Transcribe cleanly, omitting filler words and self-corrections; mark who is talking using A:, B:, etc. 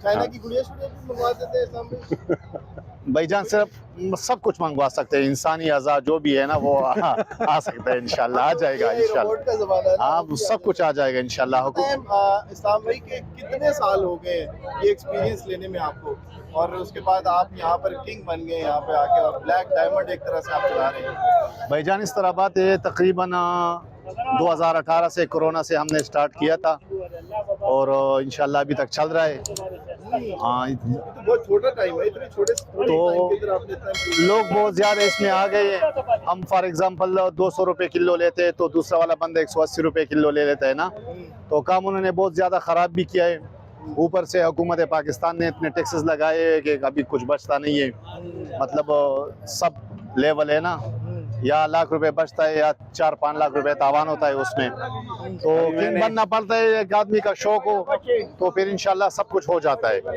A: China की गुड़िया शुड़िया भी मंगवा देते हैं सामने।
B: भाईजान सिर्फ सब कुछ मंगवा सकते हैं, इंसानी अज़ा जो भी है ना वो आ सकता है इंशाल्लाह, आ जाएगा इंशाल्लाह।
A: रोबोट का ज़माना है ना,
B: आप सब कुछ आ जाएगा इंशाल्लाह।
A: इस्लाम भाई के कितने साल हो गए ये एक्सपीरियंस लेने में आपको, और उसके बाद आप यहाँ पर किंग बन गए यहाँ पे आके, और ब्लैक डायमंड एक तरह से आप चला रहे हैं?
B: भाईजान इस तरह बात है, तकरीबन 2018 से कोरोना से हमने स्टार्ट किया था और इंशाल्लाह अभी तक चल रहा है। हाँ,
A: तो बहुत छोटा टाइम है, इतने छोटे टाइम के अंदर आपने इतना
B: लोग बहुत ज़्यादा इसमें आ गए हैं। हम फॉर एग्जांपल 200 रुपये किलो लेते हैं तो दूसरा वाला बंदा 180 रुपये किलो ले लेता है ना, तो काम उन्होंने बहुत ज़्यादा ख़राब भी किया है। ऊपर से हुकूमत पाकिस्तान ने इतने टैक्सेस लगाए हैं कि अभी कुछ बचता नहीं है, मतलब सब लेवल है ना, या लाख रुपए बचता है या 4-5 लाख रुपए तावान होता है उसमें, तो किंग बनना पड़ता है। एक आदमी का शौक हो तो फिर इंशाल्लाह सब कुछ हो जाता है।